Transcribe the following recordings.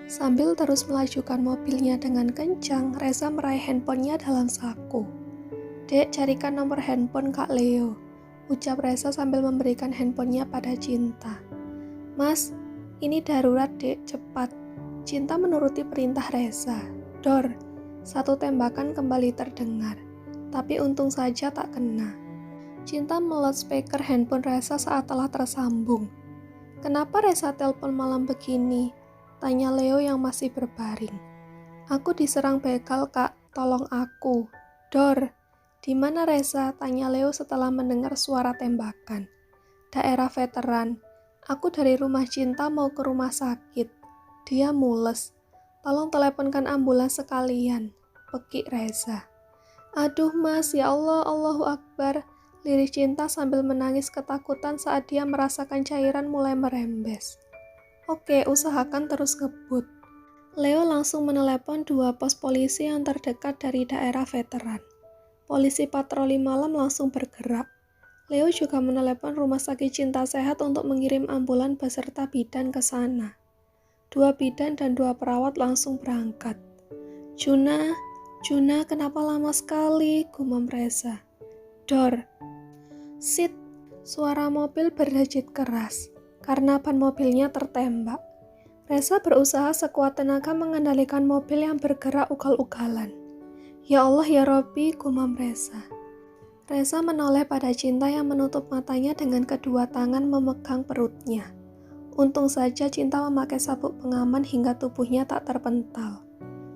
Sambil terus melajukan mobilnya dengan kencang, Reza meraih handphonenya dalam saku. "Dek, carikan nomor handphone Kak Leo," ucap Reza sambil memberikan handphonenya pada Cinta. "Mas, ini darurat dek, cepat." Cinta menuruti perintah Reza. Dor, satu tembakan kembali terdengar, tapi untung saja tak kena. Cinta meloudspeaker handphone Reza saat telah tersambung. "Kenapa Reza telepon malam begini?" tanya Leo yang masih berbaring. "Aku diserang begal Kak, tolong aku." "Dor, di mana Reza?" tanya Leo setelah mendengar suara tembakan. "Daerah veteran. Aku dari rumah Cinta mau ke rumah sakit." Dia mules. "Tolong teleponkan ambulans sekalian," pekik Reza. "Aduh mas, ya Allah, Allahu Akbar," lirik Cinta sambil menangis ketakutan saat dia merasakan cairan mulai merembes. "Oke, usahakan terus ngebut." Leo langsung menelepon 2 pos polisi yang terdekat dari daerah veteran. Polisi patroli malam langsung bergerak. Leo juga menelepon rumah sakit Cinta Sehat untuk mengirim ambulan beserta bidan ke sana. 2 bidan dan 2 perawat langsung berangkat. Juna, kenapa lama sekali?" gumam Reza. "Dor." "Sit." Suara mobil berdejit keras karena ban mobilnya tertembak. Reza berusaha sekuat tenaga mengendalikan mobil yang bergerak ugal-ugalan. "Ya Allah ya Robbi," gumam Reza. Reza menoleh pada Cinta yang menutup matanya dengan kedua tangan memegang perutnya. Untung saja Cinta memakai sabuk pengaman hingga tubuhnya tak terpental.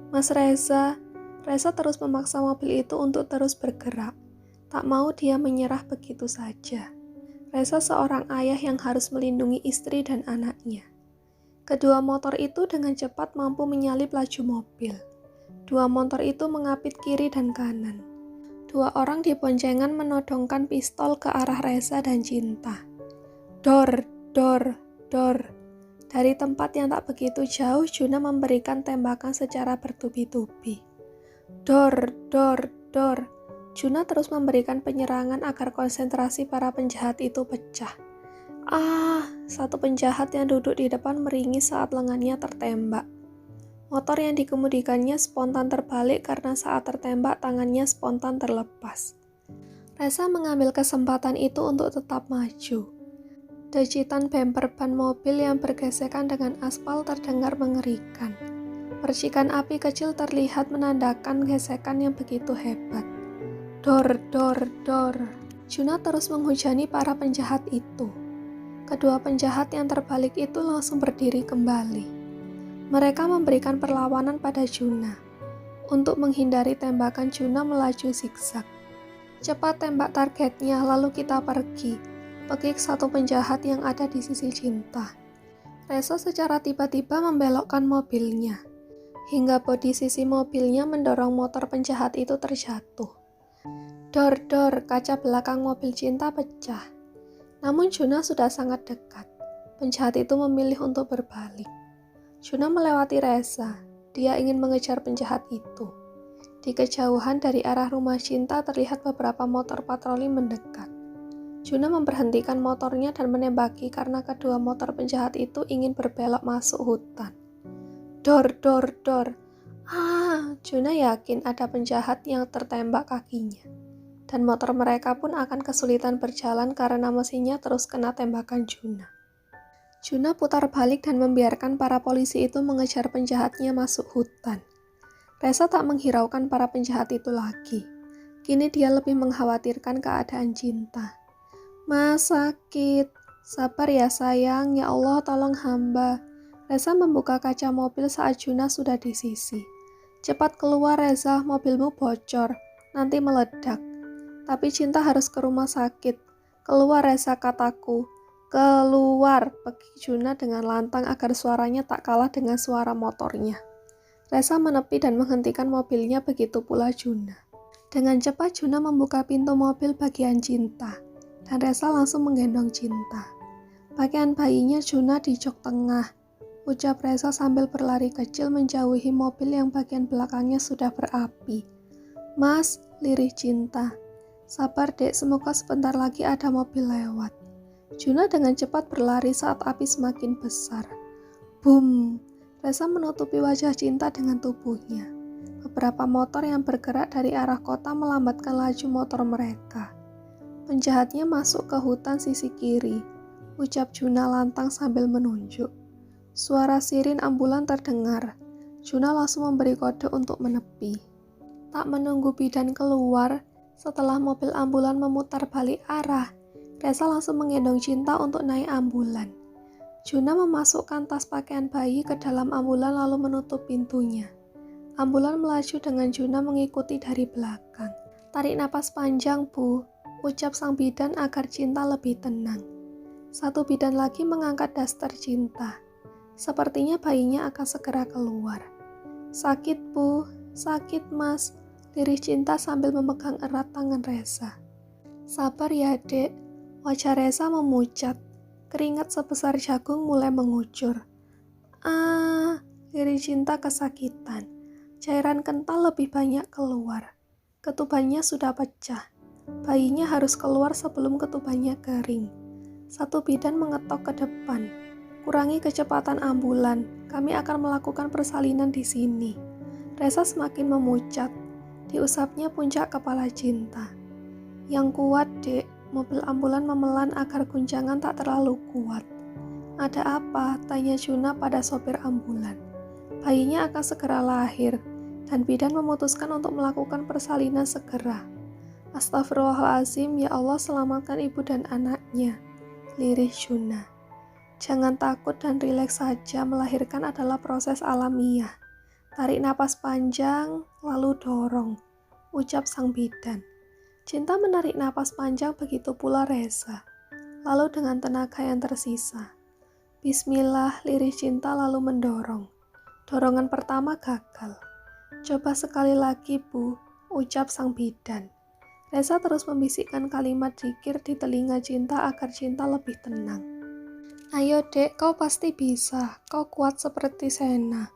"Mas Reza." Reza terus memaksa mobil itu untuk terus bergerak. Tak mau dia menyerah begitu saja. Reza seorang ayah yang harus melindungi istri dan anaknya. Kedua motor itu dengan cepat mampu menyalip laju mobil. 2 motor itu mengapit kiri dan kanan. 2 orang di boncengan menodongkan pistol ke arah Reza dan Cinta. Dor, dor, dor. Dari tempat yang tak begitu jauh, Juna memberikan tembakan secara bertubi-tubi. Dor, dor, dor. Juna terus memberikan penyerangan agar konsentrasi para penjahat itu pecah. Satu penjahat yang duduk di depan meringis saat lengannya tertembak. Motor yang dikemudikannya spontan terbalik karena saat tertembak tangannya spontan terlepas. Reza mengambil kesempatan itu untuk tetap maju. Dejitan bemper ban mobil yang bergesekan dengan aspal terdengar mengerikan. Percikan api kecil terlihat menandakan gesekan yang begitu hebat. Dor, dor, dor. Juna terus menghujani para penjahat itu. Kedua penjahat yang terbalik itu langsung berdiri kembali. Mereka memberikan perlawanan pada Juna. Untuk menghindari tembakan, Juna melaju zigzag. "Cepat tembak targetnya, lalu kita pergi," pekik satu penjahat yang ada di sisi Cinta. Reza secara tiba-tiba membelokkan mobilnya, hingga bodi sisi mobilnya mendorong motor penjahat itu terjatuh. Dor, dor, kaca belakang mobil Cinta pecah. Namun Juna sudah sangat dekat. Penjahat itu memilih untuk berbalik. Juna melewati Reza. Dia ingin mengejar penjahat itu. Di kejauhan dari arah rumah Cinta terlihat beberapa motor patroli mendekat. Juna memberhentikan motornya dan menembaki karena kedua motor penjahat itu ingin berbelok masuk hutan. Dor, dor, dor. Juna yakin ada penjahat yang tertembak kakinya. Dan motor mereka pun akan kesulitan berjalan karena mesinnya terus kena tembakan Juna. Juna putar balik dan membiarkan para polisi itu mengejar penjahatnya masuk hutan. Reza tak menghiraukan para penjahat itu lagi. Kini dia lebih mengkhawatirkan keadaan Cinta. "Mas, sakit. Sabar ya sayang, ya Allah tolong hamba." Reza membuka kaca mobil saat Juna sudah di sisi. "Cepat keluar Reza, mobilmu bocor, nanti meledak." "Tapi Cinta harus ke rumah sakit." "Keluar Reza, kataku." "Keluar," pekik Juna dengan lantang agar suaranya tak kalah dengan suara motornya. Reza menepi dan menghentikan mobilnya, begitu pula Juna. Dengan cepat Juna membuka pintu mobil bagian Cinta, dan Reza langsung menggendong Cinta. "Pakaian bayinya Juna di jok tengah," ucap Reza sambil berlari kecil menjauhi mobil yang bagian belakangnya sudah berapi. "Mas," lirih Cinta. "Sabar dek, semoga sebentar lagi ada mobil lewat." Juna dengan cepat berlari saat api semakin besar. Boom! Reza menutupi wajah Cinta dengan tubuhnya. Beberapa motor yang bergerak dari arah kota melambatkan laju motor mereka. Penjahatnya masuk ke hutan sisi kiri, ucap Juna lantang sambil menunjuk. Suara sirin ambulan terdengar. Juna langsung memberi kode untuk menepi. Tak menunggu bidan keluar, setelah mobil ambulan memutar balik arah, Reza langsung menggendong Cinta untuk naik ambulan. Juna memasukkan tas pakaian bayi ke dalam ambulan lalu menutup pintunya. Ambulan melaju dengan Juna mengikuti dari belakang. Tarik napas panjang, Bu, ucap sang bidan agar Cinta lebih tenang. Satu bidan lagi mengangkat daster Cinta. Sepertinya bayinya akan segera keluar. Sakit, Bu, sakit, Mas, lirih Cinta sambil memegang erat tangan Reza. Sabar ya, Dek, wajah Reza memucat. Keringat sebesar jagung mulai mengucur. Lirih Cinta kesakitan. Cairan kental lebih banyak keluar. Ketubannya sudah pecah. Bayinya harus keluar sebelum ketubannya kering. Satu bidan mengetok ke depan. Kurangi kecepatan ambulan. Kami akan melakukan persalinan di sini. Reza semakin memucat. Diusapnya puncak kepala Cinta. Yang kuat, Dek. Mobil ambulan memelan agar guncangan tak terlalu kuat. Ada apa? Tanya Juna pada sopir ambulan. Bayinya akan segera lahir, dan bidan memutuskan untuk melakukan persalinan segera. Astagfirullahaladzim, ya Allah selamatkan ibu dan anaknya, lirih Juna. Jangan takut dan rileks saja, melahirkan adalah proses alamiah. Tarik napas panjang, lalu dorong, ucap sang bidan. Cinta menarik napas panjang, begitu pula Reza. Lalu dengan tenaga yang tersisa. Bismillah, lirih Cinta lalu mendorong. Dorongan pertama gagal. Coba sekali lagi, Bu, ucap sang bidan. Reza terus membisikkan kalimat zikir di telinga Cinta agar Cinta lebih tenang. Ayo, Dek, kau pasti bisa. Kau kuat seperti Sena,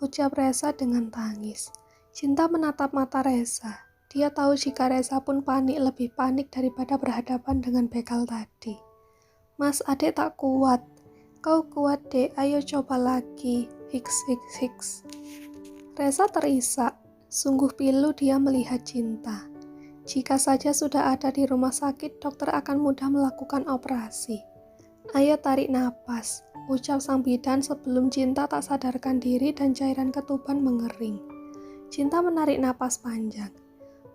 ucap Reza dengan tangis. Cinta menatap mata Reza. Dia tahu jika Reza pun panik, lebih panik daripada berhadapan dengan begal tadi. Mas, Adek tak kuat. Kau kuat, Dek. Ayo coba lagi. Hiks, hiks, hiks. Reza terisak. Sungguh pilu dia melihat Cinta. Jika saja sudah ada di rumah sakit, dokter akan mudah melakukan operasi. Ayo tarik napas, ucap sang bidan sebelum Cinta tak sadarkan diri dan cairan ketuban mengering. Cinta menarik napas panjang.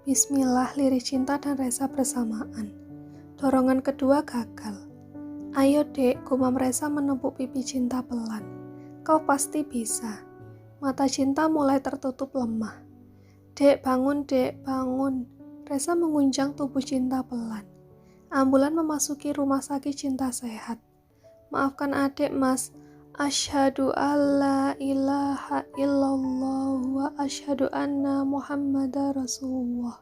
Bismillah, lirih Cinta dan Reza bersamaan. Dorongan kedua gagal. Ayo, Dek, gumam Reza menepuk pipi Cinta pelan. Kau pasti bisa. Mata Cinta mulai tertutup lemah. Dek, bangun, Dek, bangun. Reza mengunjang tubuh Cinta pelan. Ambulan memasuki rumah sakit Cinta sehat. Maafkan Adek, Mas. Asyhadu alla ilaha illallah wa asyhadu anna Muhammadar Rasulullah.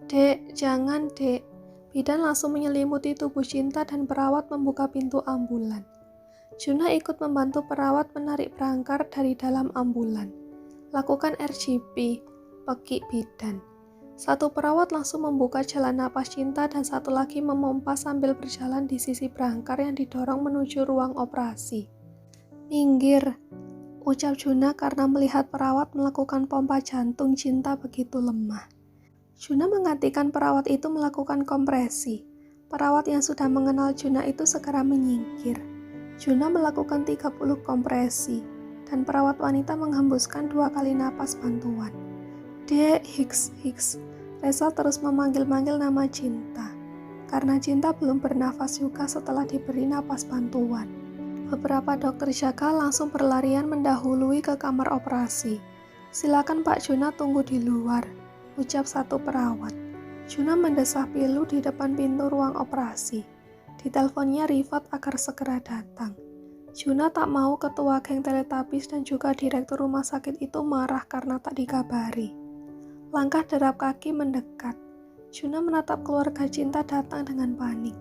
Dek, jangan, Dek. Bidan langsung menyelimuti tubuh Cinta dan perawat membuka pintu ambulan. Juna ikut membantu perawat menarik berangkar dari dalam ambulan. Lakukan RGP, pekik bidan. Satu perawat langsung membuka jalan napas Cinta dan satu lagi memompa sambil berjalan di sisi berangkar yang didorong menuju ruang operasi. Minggir, ucap Juna karena melihat perawat melakukan pompa jantung Cinta begitu lemah. Juna menggantikan perawat itu melakukan kompresi. Perawat yang sudah mengenal Juna itu segera menyingkir. Juna melakukan 30 kompresi, dan perawat wanita menghembuskan 2 kali napas bantuan. Dek, hiks, hiks. Reza terus memanggil-manggil nama Cinta, karena Cinta belum bernafas juga setelah diberi napas bantuan. Beberapa dokter jaga langsung berlarian mendahului ke kamar operasi. Silakan Pak Juna tunggu di luar, ucap satu perawat. Juna mendesah pilu di depan pintu ruang operasi. Diteleponnya Rifat agar segera datang. Juna tak mau ketua geng Teletubbies dan juga direktur rumah sakit itu marah karena tak dikabari. Langkah derap kaki mendekat. Juna menatap keluarga Cinta datang dengan panik.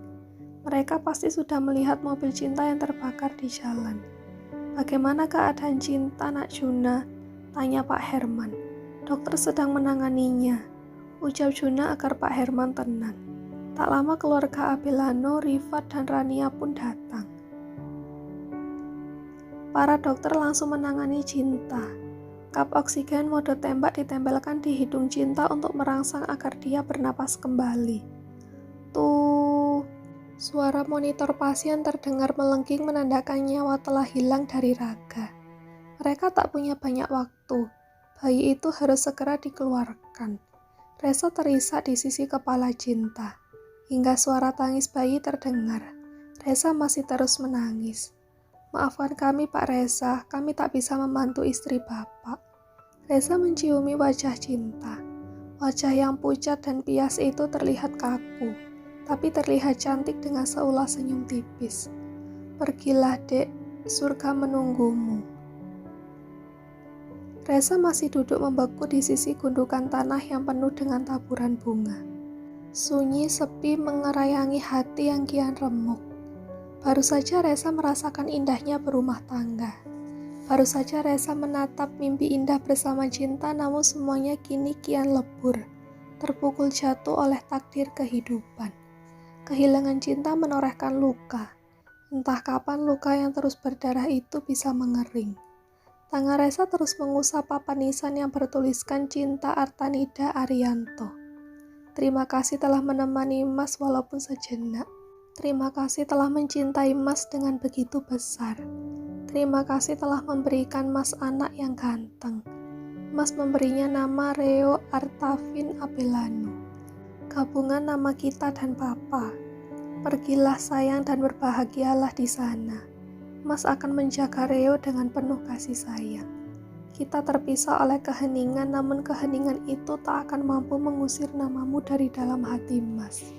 Mereka pasti sudah melihat mobil Cinta yang terbakar di jalan. Bagaimana keadaan Cinta, Nak Juna? Tanya Pak Herman. Dokter sedang menanganinya, ucap Juna agar Pak Herman tenang. Tak lama keluarga Abelano, Rifat, dan Rania pun datang. Para dokter langsung menangani Cinta. Kap oksigen mode tembak ditempelkan di hidung Cinta untuk merangsang agar dia bernapas kembali. Tuh, suara monitor pasien terdengar melengking menandakan nyawa telah hilang dari raga. Mereka tak punya banyak waktu. Bayi itu harus segera dikeluarkan. Reza terisak di sisi kepala Cinta. Hingga suara tangis bayi terdengar. Reza masih terus menangis. Maafkan kami Pak Reza, kami tak bisa membantu istri Bapak. Reza menciumi wajah Cinta. Wajah yang pucat dan pias itu terlihat kaku, tapi terlihat cantik dengan seulas senyum tipis. Pergilah dek, surga menunggumu. Reza masih duduk membeku di sisi gundukan tanah yang penuh dengan taburan bunga. Sunyi sepi mengerayangi hati yang kian remuk. Baru saja Reza merasakan indahnya berumah tangga. Baru saja Reza menatap mimpi indah bersama Cinta, namun semuanya kini kian lebur, terpukul jatuh oleh takdir kehidupan. Kehilangan Cinta menorehkan luka. Entah kapan luka yang terus berdarah itu bisa mengering. Tangan Reza terus mengusap papan nisan yang bertuliskan Cinta Artanida Arianto. Terima kasih telah menemani Mas walaupun sejenak. Terima kasih telah mencintai Mas dengan begitu besar. Terima kasih telah memberikan Mas anak yang ganteng. Mas memberinya nama Reo Artavin Abelano. Gabungan nama kita dan Papa. Pergilah sayang dan berbahagialah di sana. Mas akan menjaga Reo dengan penuh kasih sayang. Kita terpisah oleh keheningan, namun keheningan itu tak akan mampu mengusir namamu dari dalam hati Mas.